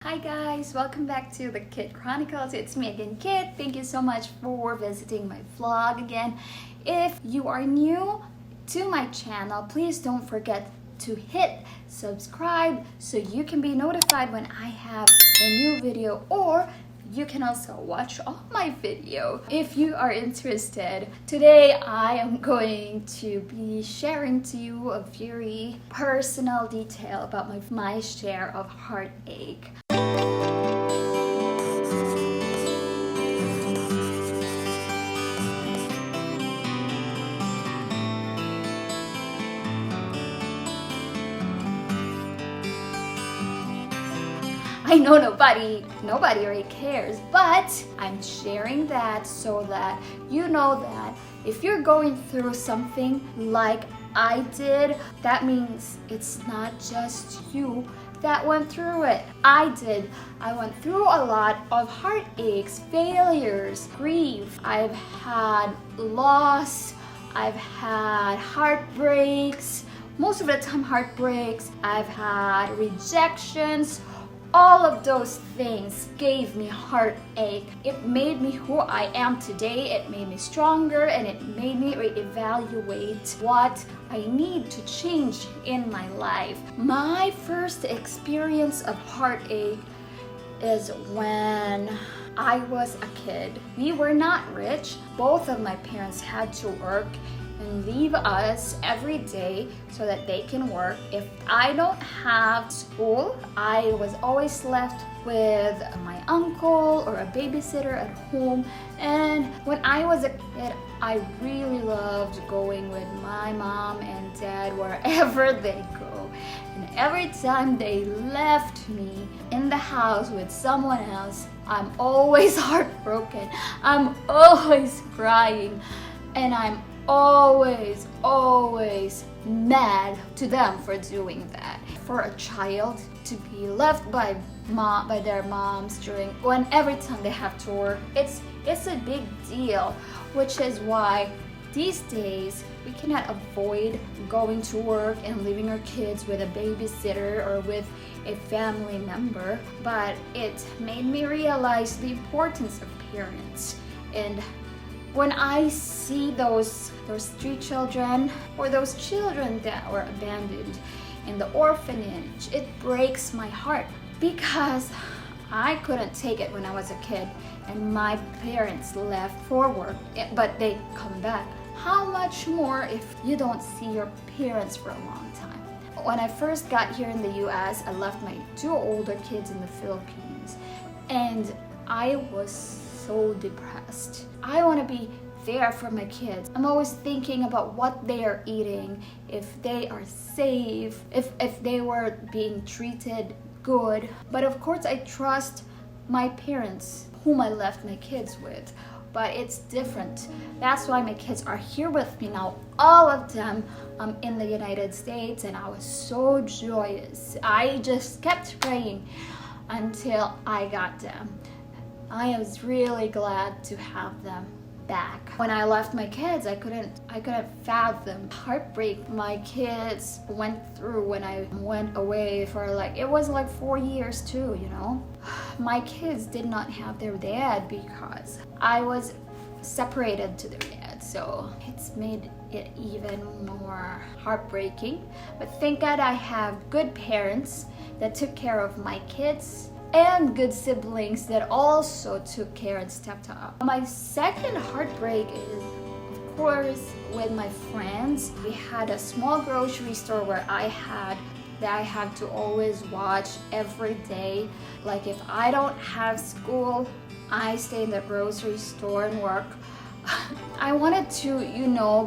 Hi guys, welcome back to the Kid Chronicles. It's me again, Kid. Thank you so much for visiting my vlog again. If you are new to my channel, please don't forget to hit subscribe so you can be notified when I have a new video, or you can also watch all my video if you are interested. Today I am going to be sharing to you a very personal detail about my share of heartache. I know nobody really cares, but I'm sharing that so that you know that if you're going through something like I did, that means it's not just you that went through it. I did. I went through a lot of heartaches, failures, grief. I've had loss. I've had heartbreaks. Most of the time heartbreaks. I've had rejections. All of those things gave me heartache. It made me who I am today. It made me stronger, and it made me reevaluate what I need to change in my life. My first experience of heartache is when I was a kid. We were not rich. Both of my parents had to work and leave us every day so that they can work. If I don't have school, I was always left with my uncle or a babysitter at home. And when I was a kid, I really loved going with my mom and dad wherever they go. And every time they left me in the house with someone else, I'm always heartbroken. I'm always crying, and I'm always mad to them for doing that. For a child to be left by their moms every time they have to work, it's a big deal, which is why these days we cannot avoid going to work and leaving our kids with a babysitter or with a family member. But it made me realize the importance of parents. And when I see those street children or those children that were abandoned in the orphanage, it breaks my heart, because I couldn't take it when I was a kid and my parents left for work, but they come back. How much more if you don't see your parents for a long time? When I first got here in the US, I left my two older kids in the Philippines, and I was so depressed. I want to be there for my kids. I'm always thinking about what they are eating, if they are safe, if they were being treated good. But of course I trust my parents, whom I left my kids with. But it's different. That's why my kids are here with me now. All of them in the United States, and I was so joyous. I just kept praying until I got them. I was really glad to have them back. When I left my kids, I couldn't fathom heartbreak my kids went through when I went away for it was like 4 years too, you know. My kids did not have their dad because I was separated to their dad, so it's made it even more heartbreaking. But thank God I have good parents that took care of my kids, and good siblings that also took care and stepped up. My second heartbreak is, of course, with my friends. We had a small grocery store where I had to always watch every day. Like if I don't have school, I stay in the grocery store and work. I wanted to,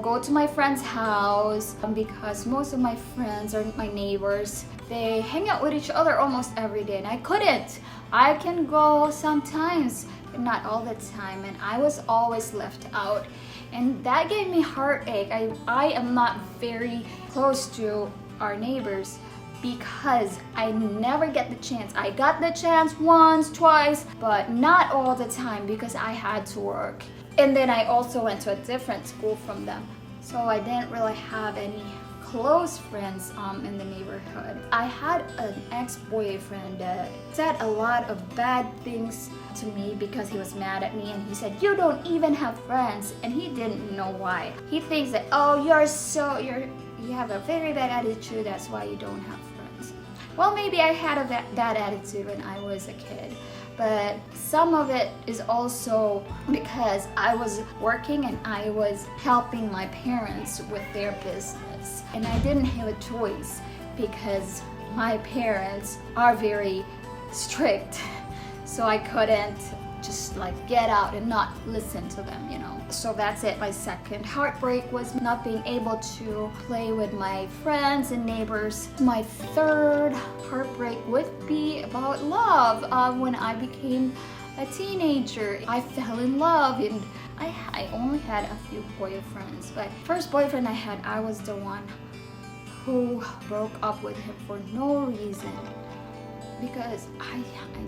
go to my friend's house because most of my friends are my neighbors. They hang out with each other almost every day, and I couldn't. I can go sometimes, but not all the time, and I was always left out. And that gave me heartache. I am not very close to our neighbors because I never get the chance. I got the chance once, twice, but not all the time because I had to work. And then I also went to a different school from them, so I didn't really have any close friends in the neighborhood. I had an ex-boyfriend that said a lot of bad things to me because he was mad at me, and he said, "You don't even have friends," and he didn't know why. He thinks that, oh, you have a very bad attitude, that's why you don't have friends. Well, maybe I had a bad attitude when I was a kid, but some of it is also because I was working and I was helping my parents with their business, and I didn't have a choice because my parents are very strict, so I couldn't just like get out and not listen to them, you know. So that's it. My second heartbreak was not being able to play with my friends and neighbors. My third heartbreak would be about love. When I became a teenager, I fell in love, and I only had a few boyfriends, but first boyfriend I had, I was the one who broke up with him for no reason, because I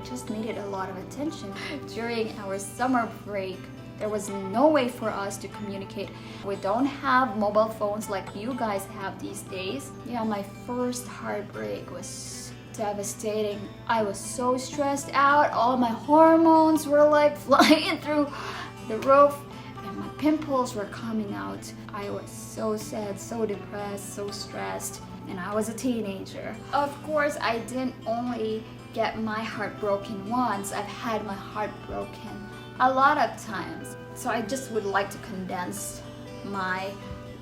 just needed a lot of attention. During our summer break, there was no way for us to communicate. We don't have mobile phones like you guys have these days. Yeah, my first heartbreak was devastating. I was so stressed out. All my hormones were like flying through the roof, and my pimples were coming out. I was so sad, so depressed, so stressed. And I was a teenager. Of course, I didn't only get my heart broken once. I've had my heart broken a lot of times. So I just would like to condense my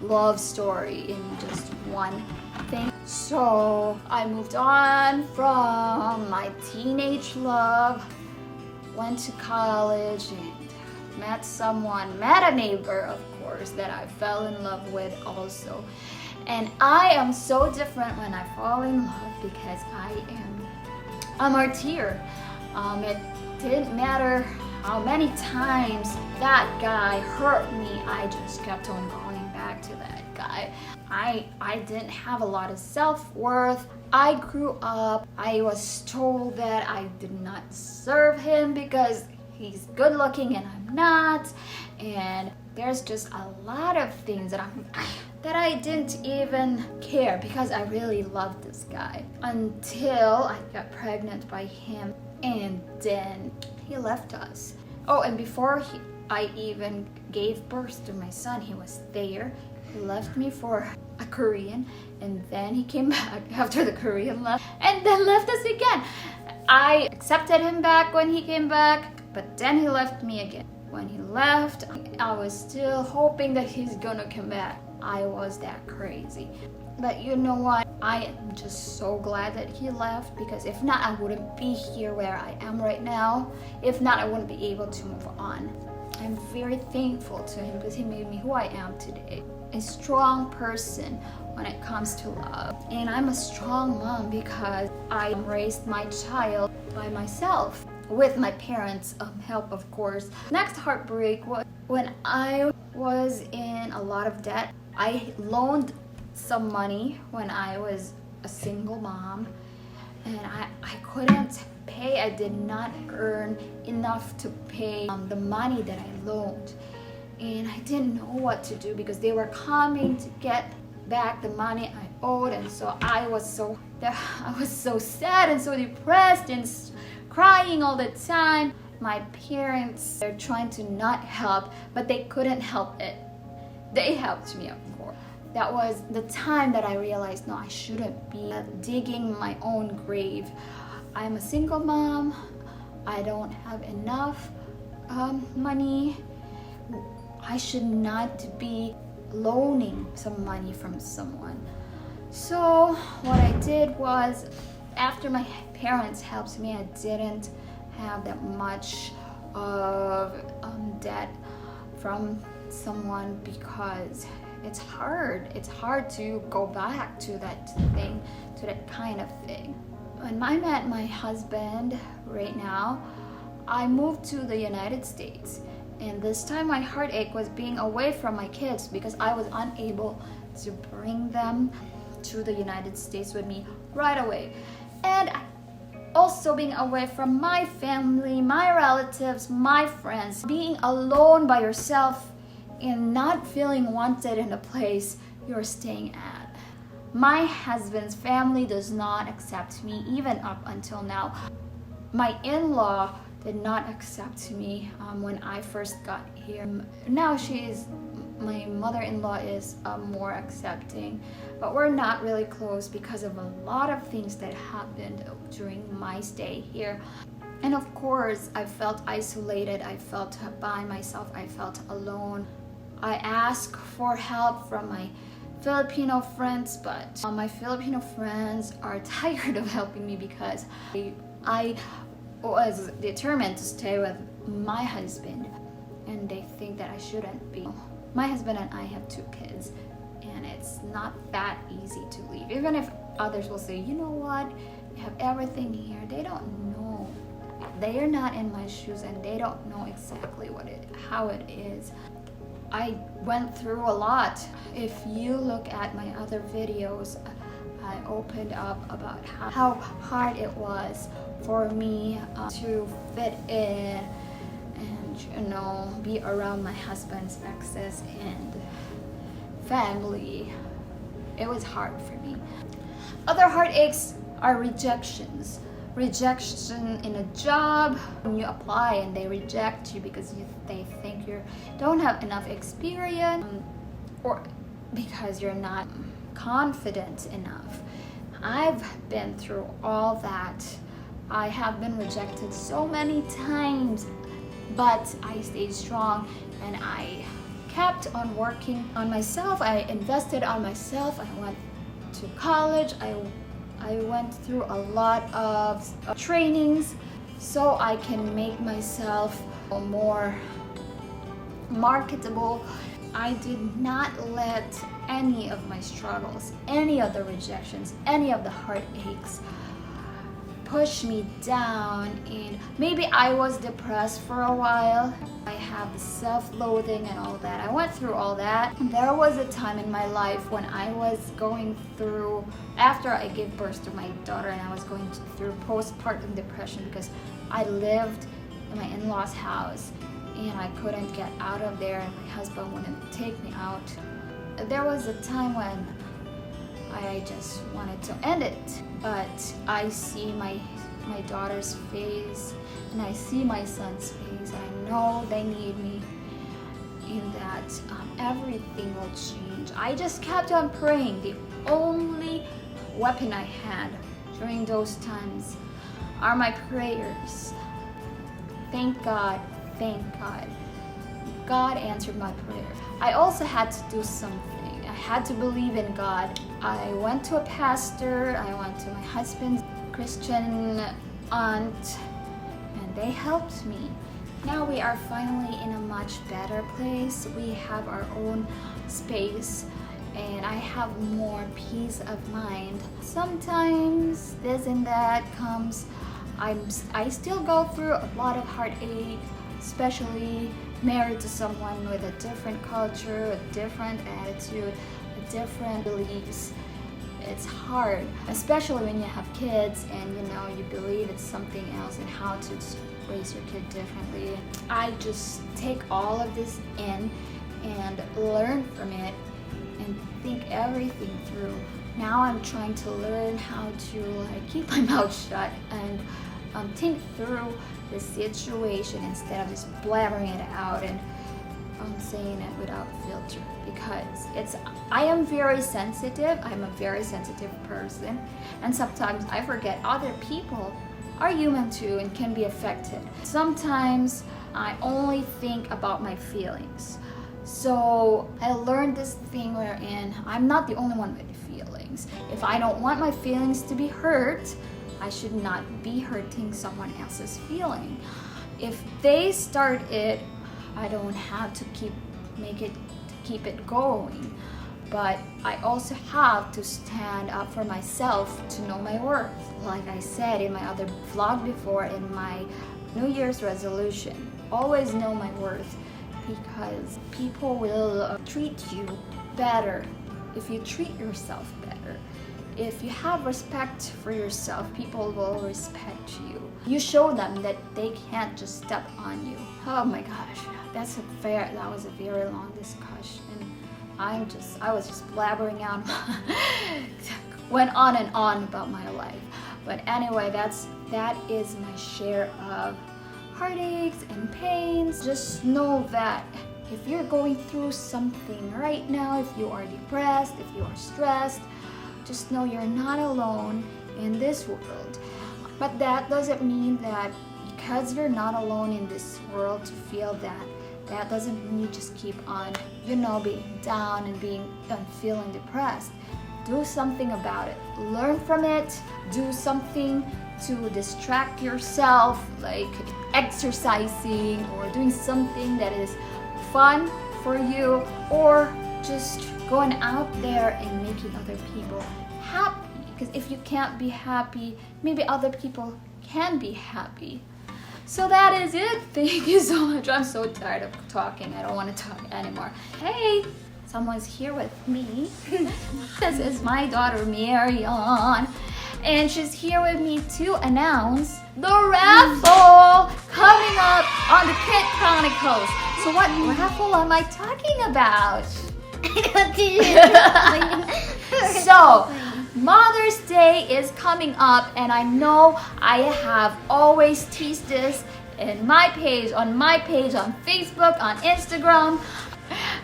love story in just one thing. So I moved on from my teenage love, went to college, and met a neighbor, of course, that I fell in love with also. And I am so different when I fall in love because I am a martyr. It didn't matter how many times that guy hurt me, I just kept on going back to that guy. I didn't have a lot of self-worth. I grew up, I was told that I did not deserve him because he's good looking and I'm not. And there's just a lot of things that I didn't even care because I really loved this guy until I got pregnant by him, and then he left us. Oh, and before I even gave birth to my son, he was there. He left me for a Korean, and then he came back after the Korean left, and then left us again. I accepted him back when he came back, but then he left me again. When he left, I was still hoping that he's gonna come back. I was that crazy. But you know what? I am just so glad that he left, because if not, I wouldn't be here where I am right now. If not, I wouldn't be able to move on. I'm very thankful to him because he made me who I am today. A strong person when it comes to love. And I'm a strong mom because I raised my child by myself, with my parents' help, of course. Next heartbreak was when I was in a lot of debt. I loaned some money when I was a single mom, and I couldn't pay. I did not earn enough to pay the money that I loaned, and I didn't know what to do because they were coming to get back the money I owed. And so I was so sad and so depressed and crying all the time. My parents, they're trying to not help, but they couldn't help it. They helped me, of course. That was the time that I realized, no, I shouldn't be digging my own grave. I'm a single mom. I don't have enough money. I should not be loaning some money from someone. So what I did was, after my parents helped me, I didn't have that much of debt from someone, because it's hard to go back to that thing, to that kind of thing. When I met my husband right now, I moved to the United States, and this time my heartache was being away from my kids because I was unable to bring them to the United States with me right away. And also being away from my family, my relatives, my friends. Being alone by yourself and not feeling wanted in the place you're staying at. My husband's family does not accept me even up until now. My in-law did not accept me when I first got here. Now my mother-in-law is more accepting, but we're not really close because of a lot of things that happened during my stay here. And of course, I felt isolated, I felt by myself, I felt alone. I asked for help from my Filipino friends, but my Filipino friends are tired of helping me because I was determined to stay with my husband, and they think that I shouldn't be. My husband and I have 2 kids, and it's not that easy to leave. Even if others will say, you know what, you have everything here, they don't know. They are not in my shoes, and they don't know exactly how it is. I went through a lot. If you look at my other videos, I opened up about how hard it was for me to fit in and be around my husband's exes and family. It was hard for me. Other heartaches are rejections. Rejection in a job, when you apply and they reject you because they think you don't have enough experience, or because you're not confident enough. I've been through all that. I have been rejected so many times, but I stayed strong and I kept on working on myself. I invested on myself. I went to college. I went through a lot of trainings so I can make myself more marketable. I did not let any of my struggles, any of the rejections, any of the heartaches push me down, and maybe I was depressed for a while. I have self-loathing and all that. I went through all that. There was a time in my life when I was going through, after I gave birth to my daughter, and I was going through postpartum depression because I lived in my in-laws' house and I couldn't get out of there, and my husband wouldn't take me out. There was a time when I just wanted to end it, but I see my daughter's face and I see my son's face, and I know they need me, in that everything will change. I just kept on praying. The only weapon I had during those times are my prayers. Thank God, thank God. God answered my prayer. I also had to do something. I had to believe in God. I went to a pastor, I went to my husband's Christian aunt, and they helped me. Now we are finally in a much better place. We have our own space, and I have more peace of mind. Sometimes this and that comes. I still go through a lot of heartache, especially married to someone with a different culture, a different attitude, a different beliefs. It's hard, especially when you have kids and you believe it's something else and how to raise your kid differently. I just take all of this in and learn from it and think everything through. Now I'm trying to learn how to keep my mouth shut and think through the situation instead of just blabbering it out and saying it without filter, because I am very sensitive. I'm a very sensitive person, and sometimes I forget other people are human too and can be affected. Sometimes I only think about my feelings. So I learned this thing wherein I'm not the only one with feelings. If I don't want my feelings to be hurt, I should not be hurting someone else's feeling. If they start it, I don't have to keep it going. But I also have to stand up for myself to know my worth. Like I said in my other vlog before, in my New Year's resolution, always know my worth, because people will treat you better if you treat yourself better. If you have respect for yourself, people will respect you. You show them that they can't just step on you. Oh my gosh, that was a very long discussion. I was just blabbering out, went on and on about my life. But anyway, that is my share of heartaches and pains. Just know that if you're going through something right now, if you are depressed, if you are stressed, just know you're not alone in this world. But that doesn't mean that because you're not alone in this world to feel that doesn't mean you just keep on, being down and feeling depressed. Do something about it. Learn from it. Do something to distract yourself, like exercising or doing something that is fun for you, or just going out there and making other people happy. Because if you can't be happy, maybe other people can be happy. So that is it. Thank you so much. I'm so tired of talking. I don't want to talk anymore. Hey, someone's here with me. This is my daughter Marion, and she's here with me to announce the raffle coming up on the Kid Chronicles. So what raffle am I talking about? So Mother's Day is coming up, and I know I have always teased this on my page on Facebook, on Instagram,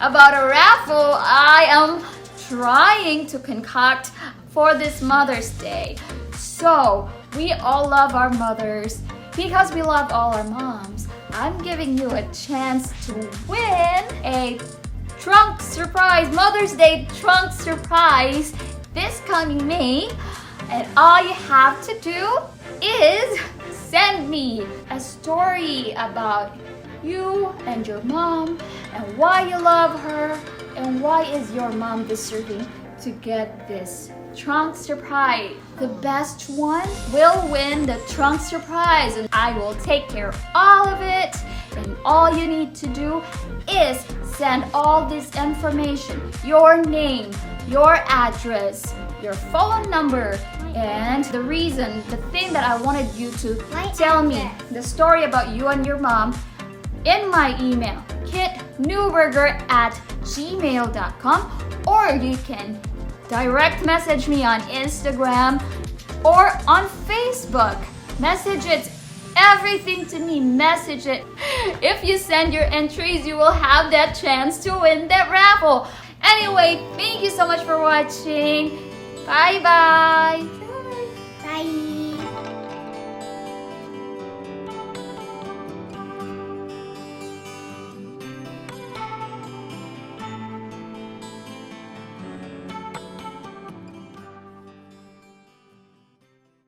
about a raffle I am trying to concoct for this Mother's Day. So we all love our mothers because we love all our moms. I'm giving you a chance to win a trunk surprise, Mother's Day trunk surprise this coming May. And all you have to do is send me a story about you and your mom and why you love her and why is your mom deserving to get this trunk surprise. The best one will win the trunk surprise, and I will take care of all of it. And all you need to do is send all this information, your name, your address, your phone number, and the thing that I wanted you to tell me, the story about you and your mom, in my email, kitnewberger@gmail.com, or you can direct message me on Instagram or on Facebook. Message it, everything to me, message it. If you send your entries, you will have that chance to win that raffle. Anyway, thank you so much for watching. Bye bye.